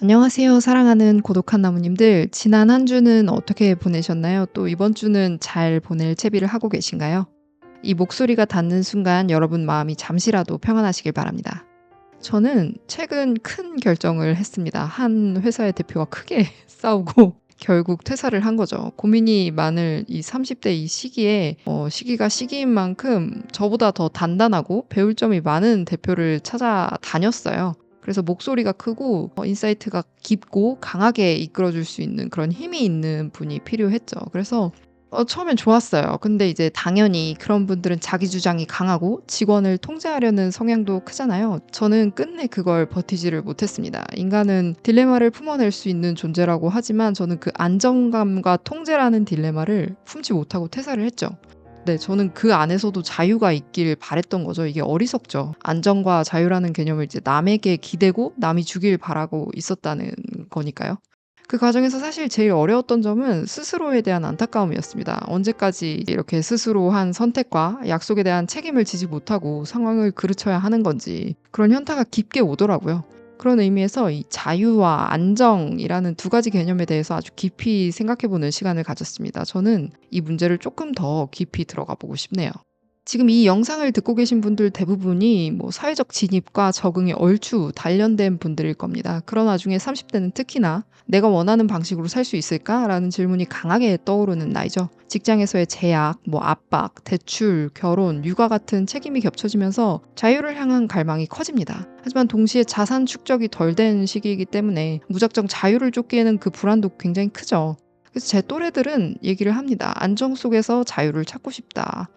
안녕하세요. 사랑하는 고독한 나무님들. 지난 한 주는 어떻게 보내셨나요? 또 이번 주는 잘 보낼 채비를 하고 계신가요? 이 목소리가 닿는 순간 여러분 마음이 잠시라도 평안하시길 바랍니다. 저는 최근 큰 결정을 했습니다. 한 회사의 대표가 크게 싸우고 결국 퇴사를 한 거죠. 고민이 많을 이 30대 이 시기에 시기가 시기인 만큼 저보다 더 단단하고 배울 점이 많은 대표를 찾아다녔어요. 그래서 목소리가 크고 인사이트가 깊고 강하게 이끌어줄 수 있는 그런 힘이 있는 분이 필요했죠. 그래서 처음엔 좋았어요. 근데 이제 당연히 그런 분들은 자기 주장이 강하고 직원을 통제하려는 성향도 크잖아요. 저는 끝내 그걸 버티지를 못했습니다. 인간은 딜레마를 품어낼 수 있는 존재라고 하지만 저는 그 안정감과 통제라는 딜레마를 품지 못하고 퇴사를 했죠. 네, 저는 그 안에서도 자유가 있길 바랬던 거죠. 이게 어리석죠. 안정과 자유라는 개념을 이제 남에게 기대고 남이 주길 바라고 있었다는 거니까요. 그 과정에서 사실 제일 어려웠던 점은 스스로에 대한 안타까움이었습니다. 언제까지 이렇게 스스로 한 선택과 약속에 대한 책임을 지지 못하고 상황을 그르쳐야 하는 건지 그런 현타가 깊게 오더라고요. 그런 의미에서 이 자유와 안정이라는 두 가지 개념에 대해서 아주 깊이 생각해보는 시간을 가졌습니다. 저는 이 문제를 조금 더 깊이 들어가 보고 싶네요. 지금 이 영상을 듣고 계신 분들 대부분이 뭐 사회적 진입과 적응이 얼추 단련된 분들일 겁니다. 그런 와중에 30대는 특히나 내가 원하는 방식으로 살 수 있을까라는 질문이 강하게 떠오르는 나이죠. 직장에서의 제약, 뭐 압박, 대출, 결혼, 육아 같은 책임이 겹쳐지면서 자유를 향한 갈망이 커집니다. 하지만 동시에 자산 축적이 덜 된 시기이기 때문에 무작정 자유를 쫓기에는 그 불안도 굉장히 크죠. 그래서 제 또래들은 얘기를 합니다. 안정 속에서 자유를 찾고 싶다.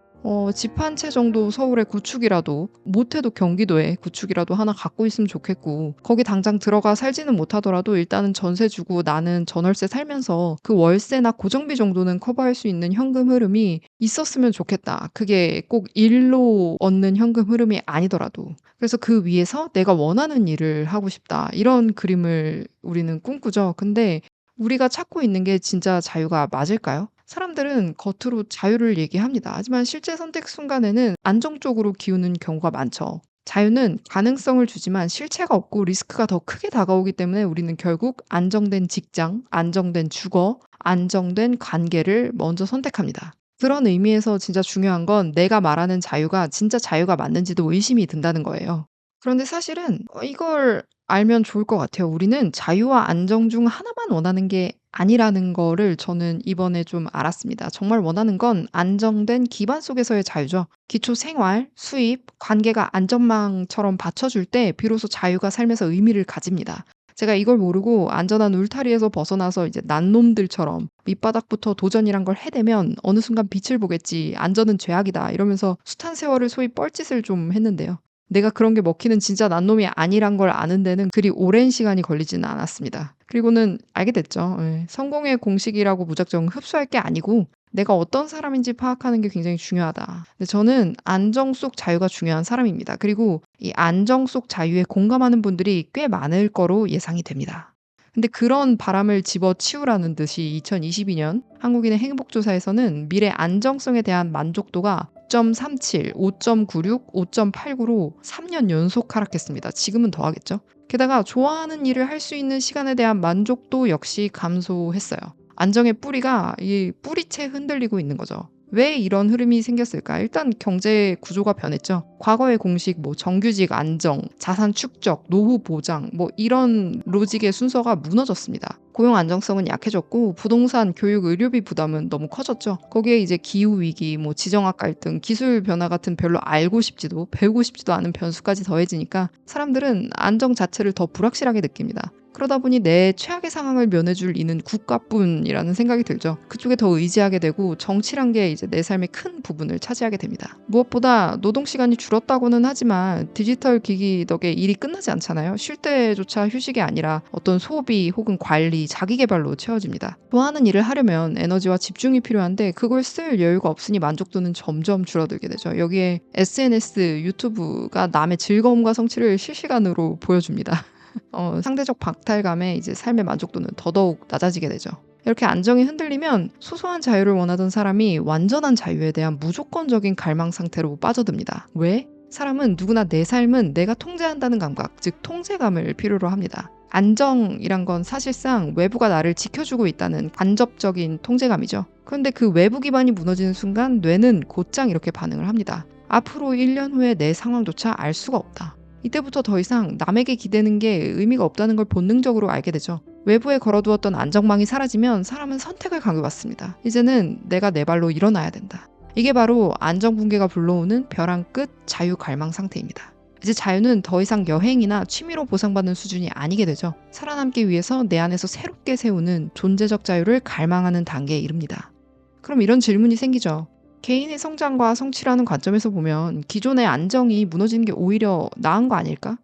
집 한 채 정도 서울에 구축이라도 못해도 경기도에 구축이라도 하나 갖고 있으면 좋겠고 거기 당장 들어가 살지는 못하더라도 일단은 전세 주고 나는 전월세 살면서 그 월세나 고정비 정도는 커버할 수 있는 현금 흐름이 있었으면 좋겠다. 그게 꼭 일로 얻는 현금 흐름이 아니더라도. 그래서 그 위에서 내가 원하는 일을 하고 싶다. 이런 그림을 우리는 꿈꾸죠. 근데 우리가 찾고 있는 게 진짜 자유가 맞을까요? 사람들은 겉으로 자유를 얘기합니다. 하지만 실제 선택 순간에는 안정 쪽으로 기우는 경우가 많죠. 자유는 가능성을 주지만 실체가 없고 리스크가 더 크게 다가오기 때문에 우리는 결국 안정된 직장, 안정된 주거, 안정된 관계를 먼저 선택합니다. 그런 의미에서 진짜 중요한 건 내가 말하는 자유가 진짜 자유가 맞는지도 의심이 든다는 거예요. 그런데 사실은 이걸 알면 좋을 것 같아요. 우리는 자유와 안정 중 하나만 원하는 게 아니라는 거를 저는 이번에 좀 알았습니다. 정말 원하는 건 안정된 기반 속에서의 자유죠. 기초 생활, 수입, 관계가 안전망처럼 받쳐줄 때 비로소 자유가 삶에서 의미를 가집니다. 제가 이걸 모르고 안전한 울타리에서 벗어나서 이제 난놈들처럼 밑바닥부터 도전이란 걸 해대면 어느 순간 빛을 보겠지. 안전은 죄악이다. 이러면서 숱한 세월을 소위 뻘짓을 좀 했는데요. 내가 그런 게 먹히는 진짜 난놈이 아니란 걸 아는 데는 그리 오랜 시간이 걸리지는 않았습니다. 그리고는 알게 됐죠. 예. 성공의 공식이라고 무작정 흡수할 게 아니고 내가 어떤 사람인지 파악하는 게 굉장히 중요하다. 근데 저는 안정 속 자유가 중요한 사람입니다. 그리고 이 안정 속 자유에 공감하는 분들이 꽤 많을 거로 예상이 됩니다. 근데 그런 바람을 집어치우라는 듯이 2022년 한국인의 행복조사에서는 미래 안정성에 대한 만족도가 5.37, 5.96, 5.89로 3년 연속 하락했습니다. 지금은 더 하겠죠? 게다가 좋아하는 일을 할 수 있는 시간에 대한 만족도 역시 감소했어요. 안정의 뿌리가 이 뿌리채 흔들리고 있는 거죠. 왜 이런 흐름이 생겼을까? 일단 경제 구조가 변했죠. 과거의 공식, 뭐 정규직 안정, 자산 축적, 노후 보장, 뭐 이런 로직의 순서가 무너졌습니다. 고용 안정성은 약해졌고 부동산, 교육, 의료비 부담은 너무 커졌죠. 거기에 이제 기후 위기, 뭐 지정학 갈등, 기술 변화 같은 별로 알고 싶지도 배우고 싶지도 않은 변수까지 더해지니까 사람들은 안정 자체를 더 불확실하게 느낍니다. 그러다 보니 내 최악의 상황을 면해줄 이는 국가뿐이라는 생각이 들죠. 그쪽에 더 의지하게 되고 정치란 게 이제 내 삶의 큰 부분을 차지하게 됩니다. 무엇보다 노동 시간이 줄었다고는 하지만 디지털 기기 덕에 일이 끝나지 않잖아요. 쉴 때조차 휴식이 아니라 어떤 소비 혹은 관리, 자기 개발로 채워집니다. 좋아하는 일을 하려면 에너지와 집중이 필요한데 그걸 쓸 여유가 없으니 만족도는 점점 줄어들게 되죠. 여기에 SNS, 유튜브가 남의 즐거움과 성취를 실시간으로 보여줍니다. 상대적 박탈감에 이제 삶의 만족도는 더더욱 낮아지게 되죠. 이렇게 안정이 흔들리면 소소한 자유를 원하던 사람이 완전한 자유에 대한 무조건적인 갈망 상태로 빠져듭니다. 왜? 사람은 누구나 내 삶은 내가 통제한다는 감각, 즉 통제감을 필요로 합니다. 안정이란 건 사실상 외부가 나를 지켜주고 있다는 간접적인 통제감이죠. 그런데 그 외부 기반이 무너지는 순간 뇌는 곧장 이렇게 반응을 합니다. 앞으로 1년 후에 내 상황조차 알 수가 없다. 이때부터 더 이상 남에게 기대는 게 의미가 없다는 걸 본능적으로 알게 되죠. 외부에 걸어두었던 안정망이 사라지면 사람은 선택을 강요받습니다. 이제는 내가 내 발로 일어나야 된다. 이게 바로 안정붕괴가 불러오는 벼랑 끝 자유갈망 상태입니다. 이제 자유는 더 이상 여행이나 취미로 보상받는 수준이 아니게 되죠. 살아남기 위해서 내 안에서 새롭게 세우는 존재적 자유를 갈망하는 단계에 이릅니다. 그럼 이런 질문이 생기죠. 개인의 성장과 성취라는 관점에서 보면 기존의 안정이 무너지는 게 오히려 나은 거 아닐까?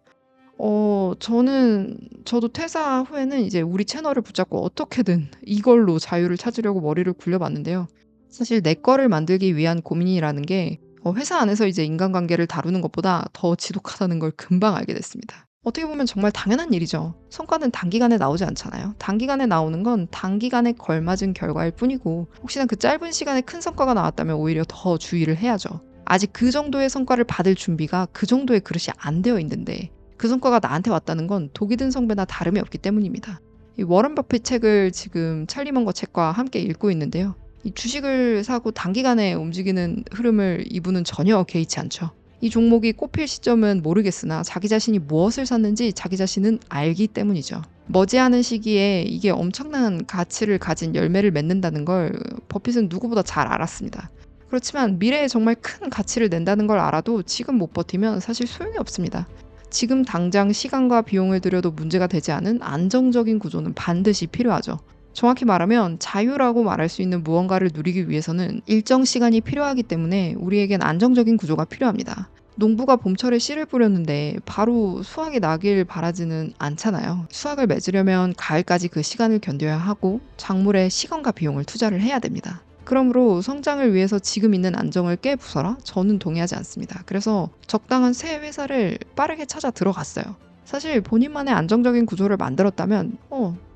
저도 퇴사 후에는 이제 우리 채널을 붙잡고 어떻게든 이걸로 자유를 찾으려고 머리를 굴려봤는데요. 사실 내 거를 만들기 위한 고민이라는 게 회사 안에서 이제 인간관계를 다루는 것보다 더 지독하다는 걸 금방 알게 됐습니다. 어떻게 보면 정말 당연한 일이죠. 성과는 단기간에 나오지 않잖아요. 단기간에 나오는 건 단기간에 걸맞은 결과일 뿐이고 혹시나 그 짧은 시간에 큰 성과가 나왔다면 오히려 더 주의를 해야죠. 아직 그 정도의 성과를 받을 준비가 그 정도의 그릇이 안 되어 있는데 그 성과가 나한테 왔다는 건 독이 든 성배나 다름이 없기 때문입니다. 이 워런 버핏 책을 지금 찰리 먼거 책과 함께 읽고 있는데요. 이 주식을 사고 단기간에 움직이는 흐름을 이분은 전혀 개의치 않죠. 이 종목이 꼽힐 시점은 모르겠으나 자기 자신이 무엇을 샀는지 자기 자신은 알기 때문이죠. 머지않은 시기에 이게 엄청난 가치를 가진 열매를 맺는다는 걸 버핏은 누구보다 잘 알았습니다. 그렇지만 미래에 정말 큰 가치를 낸다는 걸 알아도 지금 못 버티면 사실 소용이 없습니다. 지금 당장 시간과 비용을 들여도 문제가 되지 않은 안정적인 구조는 반드시 필요하죠. 정확히 말하면 자유라고 말할 수 있는 무언가를 누리기 위해서는 일정 시간이 필요하기 때문에 우리에겐 안정적인 구조가 필요합니다. 농부가 봄철에 씨를 뿌렸는데 바로 수확이 나길 바라지는 않잖아요. 수확을 맺으려면 가을까지 그 시간을 견뎌야 하고 작물에 시간과 비용을 투자를 해야 됩니다. 그러므로 성장을 위해서 지금 있는 안정을 깨부숴라? 저는 동의하지 않습니다. 그래서 적당한 새 회사를 빠르게 찾아 들어갔어요. 사실 본인만의 안정적인 구조를 만들었다면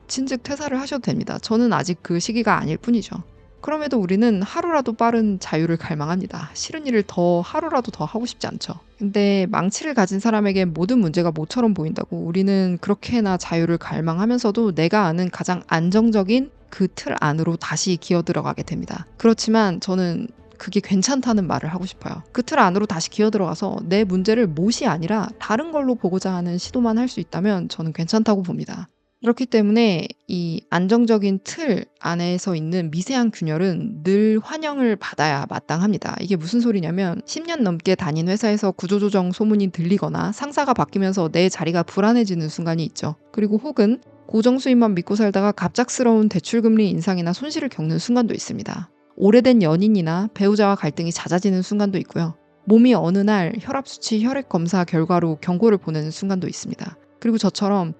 진즉 퇴사를 하셔도 됩니다. 저는 아직 그 시기가 아닐 뿐이죠. 그럼에도 우리는 하루라도 빠른 자유를 갈망합니다. 싫은 일을 하루라도 더 하고 싶지 않죠. 근데 망치를 가진 사람에게 모든 문제가 모처럼 보인다고 우리는 그렇게나 자유를 갈망하면서도 내가 아는 가장 안정적인 그 틀 안으로 다시 기어 들어가게 됩니다. 그렇지만 저는 그게 괜찮다는 말을 하고 싶어요. 그 틀 안으로 다시 기어 들어가서 내 문제를 못이 아니라 다른 걸로 보고자 하는 시도만 할 수 있다면 저는 괜찮다고 봅니다. 그렇기 때문에 이 안정적인 틀 안에서 있는 미세한 균열은 늘 환영을 받아야 마땅합니다. 이게 무슨 소리냐면 10년 넘게 다닌 회사에서 구조조정 소문이 들리거나 상사가 바뀌면서 내 자리가 불안해지는 순간이 있죠. 그리고 혹은 고정 수입만 믿고 살다가 갑작스러운 대출금리 인상이나 손실을 겪는 순간도 있습니다. 오래된 연인이나 배우자와 갈등이 잦아지는 순간도 있고요. 몸이 어느 날 혈압 수치, 혈액 검사 결과로 경고를 보내는 순간도 있습니다. 그리고 저처럼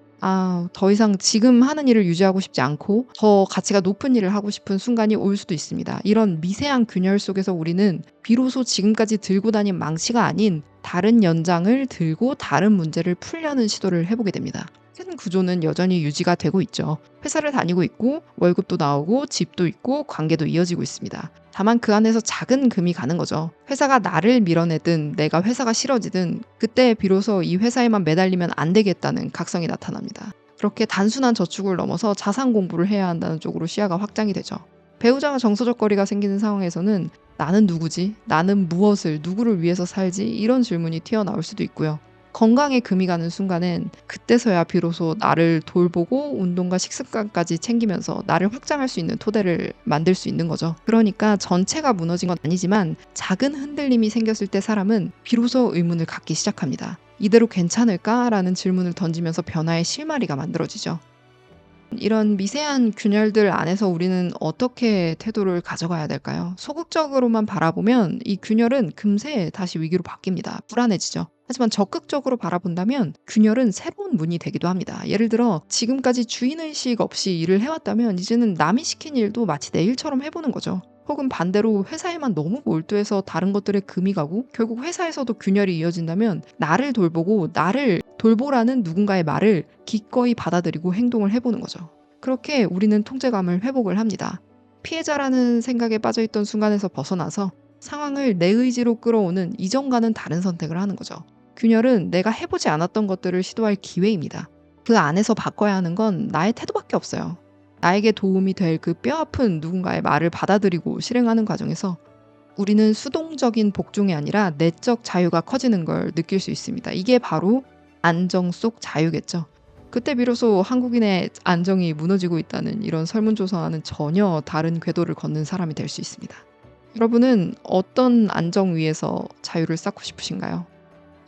더 이상 지금 하는 일을 유지하고 싶지 않고 더 가치가 높은 일을 하고 싶은 순간이 올 수도 있습니다. 이런 미세한 균열 속에서 우리는 비로소 지금까지 들고 다닌 망치가 아닌 다른 연장을 들고 다른 문제를 풀려는 시도를 해보게 됩니다. 큰 구조는 여전히 유지가 되고 있죠. 회사를 다니고 있고 월급도 나오고 집도 있고 관계도 이어지고 있습니다. 다만 그 안에서 작은 금이 가는 거죠. 회사가 나를 밀어내든 내가 회사가 싫어지든 그때 비로소 이 회사에만 매달리면 안 되겠다는 각성이 나타납니다. 그렇게 단순한 저축을 넘어서 자산 공부를 해야 한다는 쪽으로 시야가 확장이 되죠. 배우자와 정서적 거리가 생기는 상황에서는 나는 누구지? 나는 무엇을, 누구를 위해서 살지? 이런 질문이 튀어나올 수도 있고요. 건강에 금이 가는 순간엔 그때서야 비로소 나를 돌보고 운동과 식습관까지 챙기면서 나를 확장할 수 있는 토대를 만들 수 있는 거죠. 그러니까 전체가 무너진 건 아니지만 작은 흔들림이 생겼을 때 사람은 비로소 의문을 갖기 시작합니다. 이대로 괜찮을까라는 질문을 던지면서 변화의 실마리가 만들어지죠. 이런 미세한 균열들 안에서 우리는 어떻게 태도를 가져가야 될까요? 소극적으로만 바라보면 이 균열은 금세 다시 위기로 바뀝니다. 불안해지죠. 하지만 적극적으로 바라본다면 균열은 새로운 문이 되기도 합니다. 예를 들어 지금까지 주인의식 없이 일을 해왔다면 이제는 남이 시킨 일도 마치 내 일처럼 해보는 거죠. 혹은 반대로 회사에만 너무 몰두해서 다른 것들에 금이 가고 결국 회사에서도 균열이 이어진다면 나를 돌보고 나를 돌보라는 누군가의 말을 기꺼이 받아들이고 행동을 해보는 거죠. 그렇게 우리는 통제감을 회복을 합니다. 피해자라는 생각에 빠져있던 순간에서 벗어나서 상황을 내 의지로 끌어오는 이전과는 다른 선택을 하는 거죠. 균열은 내가 해보지 않았던 것들을 시도할 기회입니다. 그 안에서 바꿔야 하는 건 나의 태도밖에 없어요. 나에게 도움이 될 그 뼈아픈 누군가의 말을 받아들이고 실행하는 과정에서 우리는 수동적인 복종이 아니라 내적 자유가 커지는 걸 느낄 수 있습니다. 이게 바로 안정 속 자유겠죠. 그때 비로소 한국인의 안정이 무너지고 있다는 이런 설문조사와는 전혀 다른 궤도를 걷는 사람이 될 수 있습니다. 여러분은 어떤 안정 위에서 자유를 쌓고 싶으신가요?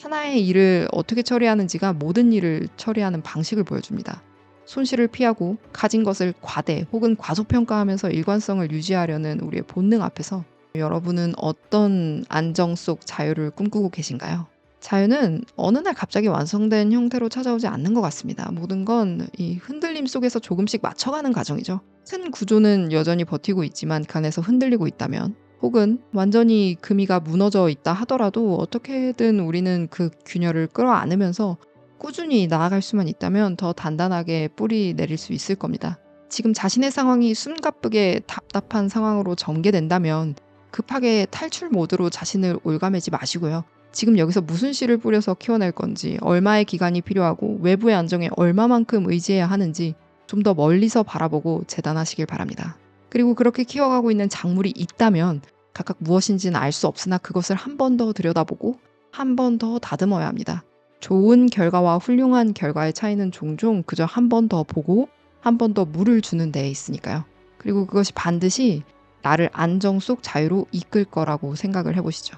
하나의 일을 어떻게 처리하는지가 모든 일을 처리하는 방식을 보여줍니다. 손실을 피하고 가진 것을 과대 혹은 과소평가하면서 일관성을 유지하려는 우리의 본능 앞에서 여러분은 어떤 안정 속 자유를 꿈꾸고 계신가요? 자유는 어느 날 갑자기 완성된 형태로 찾아오지 않는 것 같습니다. 모든 건 이 흔들림 속에서 조금씩 맞춰가는 과정이죠. 큰 구조는 여전히 버티고 있지만 그 안에서 흔들리고 있다면, 혹은 완전히 금이가 무너져 있다 하더라도 어떻게든 우리는 그 균열을 끌어안으면서 꾸준히 나아갈 수만 있다면 더 단단하게 뿌리 내릴 수 있을 겁니다. 지금 자신의 상황이 숨가쁘게 답답한 상황으로 전개된다면 급하게 탈출 모드로 자신을 올가매지 마시고요. 지금 여기서 무슨 씨를 뿌려서 키워낼 건지, 얼마의 기간이 필요하고 외부의 안정에 얼마만큼 의지해야 하는지 좀 더 멀리서 바라보고 재단하시길 바랍니다. 그리고 그렇게 키워가고 있는 작물이 있다면 각각 무엇인지는 알 수 없으나 그것을 한 번 더 들여다보고 한 번 더 다듬어야 합니다. 좋은 결과와 훌륭한 결과의 차이는 종종 그저 한 번 더 보고 한 번 더 물을 주는 데에 있으니까요. 그리고 그것이 반드시 나를 안정 속 자유로 이끌 거라고 생각을 해보시죠.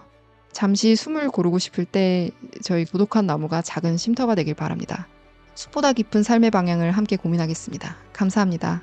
잠시 숨을 고르고 싶을 때 저희 고독한 나무가 작은 쉼터가 되길 바랍니다. 숲보다 깊은 삶의 방향을 함께 고민하겠습니다. 감사합니다.